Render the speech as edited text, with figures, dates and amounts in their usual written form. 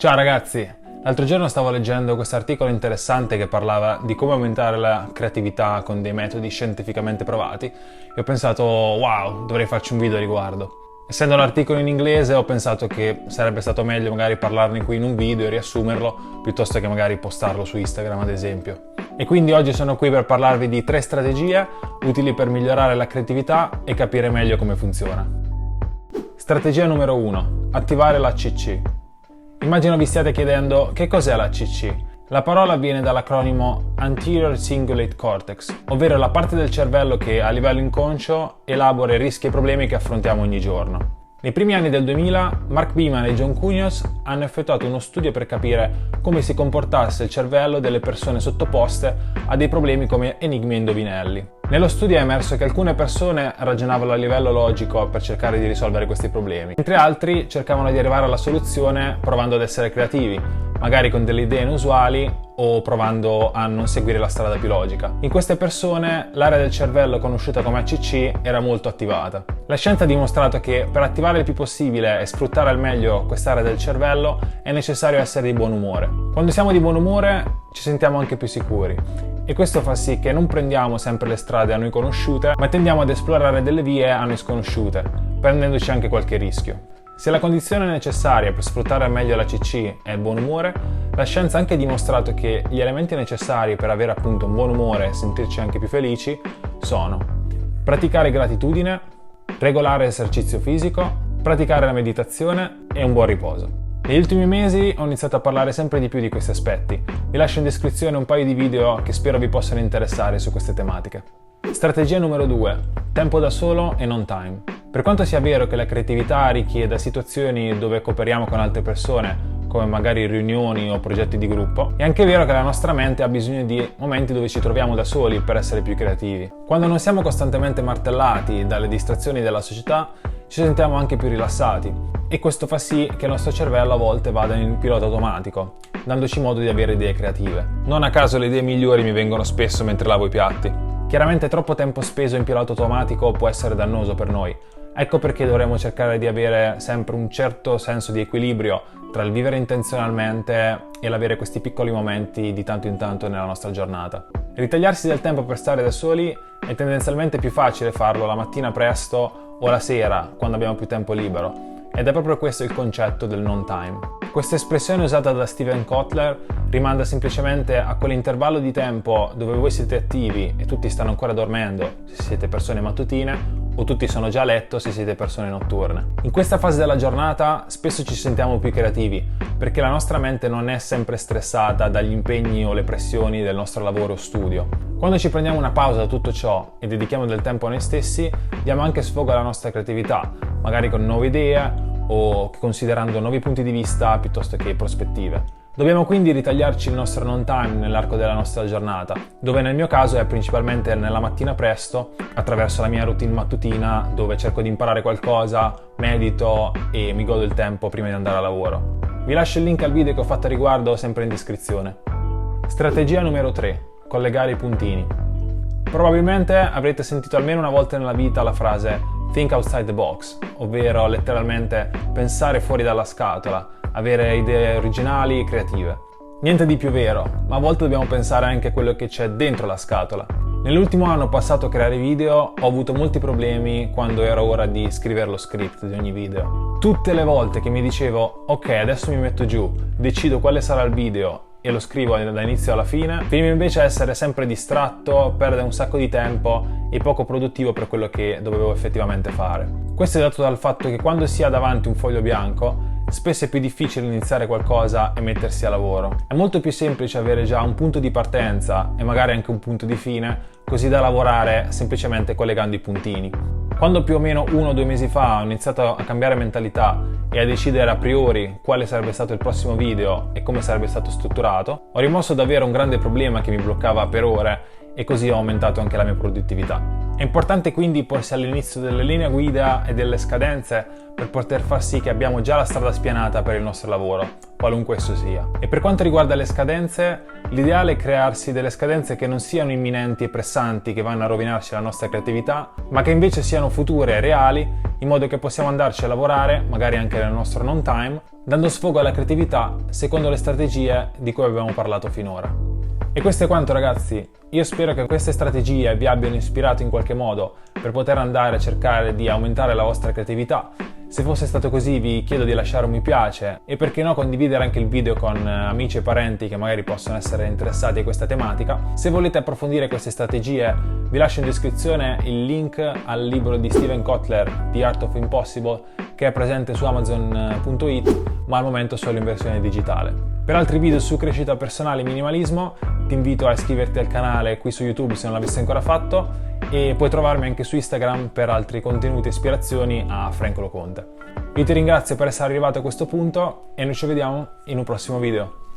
Ciao ragazzi, l'altro giorno stavo leggendo questo articolo interessante che parlava di come aumentare la creatività con dei metodi scientificamente provati e ho pensato wow, dovrei farci un video a riguardo. Essendo l'articolo in inglese ho pensato che sarebbe stato meglio magari parlarne qui in un video e riassumerlo piuttosto che magari postarlo su Instagram ad esempio. E quindi oggi sono qui per parlarvi di 3 strategie utili per migliorare la creatività e capire meglio come funziona. Strategia numero 1. Attivare l'ACC. Immagino vi stiate chiedendo che cos'è l'ACC. La parola viene dall'acronimo Anterior Cingulate Cortex, ovvero la parte del cervello che a livello inconscio elabora i rischi e problemi che affrontiamo ogni giorno. Nei primi anni del 2000, Mark Beeman e John Cunios hanno effettuato uno studio per capire come si comportasse il cervello delle persone sottoposte a dei problemi come enigmi e indovinelli. Nello studio è emerso che alcune persone ragionavano a livello logico per cercare di risolvere questi problemi, mentre altri cercavano di arrivare alla soluzione provando ad essere creativi, magari con delle idee inusuali o provando a non seguire la strada più logica. In queste persone l'area del cervello conosciuta come ACC era molto attivata. La scienza ha dimostrato che per attivare il più possibile e sfruttare al meglio quest'area del cervello è necessario essere di buon umore. Quando siamo di buon umore ci sentiamo anche più sicuri e questo fa sì che non prendiamo sempre le strade a noi conosciute, ma tendiamo ad esplorare delle vie a noi sconosciute, prendendoci anche qualche rischio. Se la condizione necessaria per sfruttare al meglio l'ACC è il buon umore, la scienza ha anche dimostrato che gli elementi necessari per avere appunto un buon umore e sentirci anche più felici sono praticare gratitudine, regolare esercizio fisico, praticare la meditazione e un buon riposo. Negli ultimi mesi ho iniziato a parlare sempre di più di questi aspetti. Vi lascio in descrizione un paio di video che spero vi possano interessare su queste tematiche. Strategia numero 2. Tempo da solo e non time. Per quanto sia vero che la creatività richieda situazioni dove cooperiamo con altre persone, come magari riunioni o progetti di gruppo, è anche vero che la nostra mente ha bisogno di momenti dove ci troviamo da soli per essere più creativi. Quando non siamo costantemente martellati dalle distrazioni della società, ci sentiamo anche più rilassati e questo fa sì che il nostro cervello a volte vada in pilota automatico, dandoci modo di avere idee creative. Non a caso le idee migliori mi vengono spesso mentre lavo i piatti. Chiaramente troppo tempo speso in pilota automatico può essere dannoso per noi. Ecco perché dovremmo cercare di avere sempre un certo senso di equilibrio tra il vivere intenzionalmente e l'avere questi piccoli momenti di tanto in tanto nella nostra giornata. Ritagliarsi del tempo per stare da soli è tendenzialmente più facile farlo la mattina presto o la sera, quando abbiamo più tempo libero, ed è proprio questo il concetto del non time. Questa espressione usata da Steven Kotler rimanda semplicemente a quell'intervallo di tempo dove voi siete attivi e tutti stanno ancora dormendo, se siete persone mattutine, o tutti sono già a letto se siete persone notturne. In questa fase della giornata spesso ci sentiamo più creativi, perché la nostra mente non è sempre stressata dagli impegni o le pressioni del nostro lavoro o studio. Quando ci prendiamo una pausa da tutto ciò e dedichiamo del tempo a noi stessi, diamo anche sfogo alla nostra creatività, magari con nuove idee o considerando nuovi punti di vista piuttosto che prospettive. Dobbiamo quindi ritagliarci il nostro non time nell'arco della nostra giornata, dove nel mio caso è principalmente nella mattina presto, attraverso la mia routine mattutina, dove cerco di imparare qualcosa, medito e mi godo il tempo prima di andare a lavoro. Vi lascio il link al video che ho fatto a riguardo sempre in descrizione. Strategia numero 3. Collegare i puntini. Probabilmente avrete sentito almeno una volta nella vita la frase think outside the box, ovvero letteralmente pensare fuori dalla scatola, avere idee originali e creative. Niente di più vero, ma a volte dobbiamo pensare anche a quello che c'è dentro la scatola. Nell'ultimo anno passato a creare video ho avuto molti problemi quando era ora di scrivere lo script di ogni video. Tutte le volte che mi dicevo ok, adesso mi metto giù, decido quale sarà il video e lo scrivo da inizio alla fine, finivo invece a essere sempre distratto, perdere un sacco di tempo e poco produttivo per quello che dovevo effettivamente fare. Questo è dato dal fatto che quando si ha davanti un foglio bianco spesso è più difficile iniziare qualcosa e mettersi a lavoro. È molto più semplice avere già un punto di partenza e magari anche un punto di fine, così da lavorare semplicemente collegando i puntini. Quando più o meno 1 o 2 mesi fa ho iniziato a cambiare mentalità e a decidere a priori quale sarebbe stato il prossimo video e come sarebbe stato strutturato, ho rimosso davvero un grande problema che mi bloccava per ore e così ho aumentato anche la mia produttività. È importante quindi porsi all'inizio delle linee guida e delle scadenze per poter far sì che abbiamo già la strada spianata per il nostro lavoro, qualunque esso sia. E per quanto riguarda le scadenze, l'ideale è crearsi delle scadenze che non siano imminenti e pressanti, che vanno a rovinarci la nostra creatività, ma che invece siano future e reali, in modo che possiamo andarci a lavorare, magari anche nel nostro non time, dando sfogo alla creatività secondo le strategie di cui abbiamo parlato finora. E questo è quanto, ragazzi. Io spero che queste strategie vi abbiano ispirato in qualche modo per poter andare a cercare di aumentare la vostra creatività. Se fosse stato così vi chiedo di lasciare un mi piace e perché no condividere anche il video con amici e parenti che magari possono essere interessati a questa tematica. Se volete approfondire queste strategie vi lascio in descrizione il link al libro di Steven Kotler, The Art of Impossible, che è presente su Amazon.it, ma al momento solo in versione digitale. Per altri video su crescita personale e minimalismo ti invito a iscriverti al canale qui su YouTube se non l'avessi ancora fatto e puoi trovarmi anche su Instagram per altri contenuti e ispirazioni a Franco Lo Conte. Io ti ringrazio per essere arrivato a questo punto e noi ci vediamo in un prossimo video.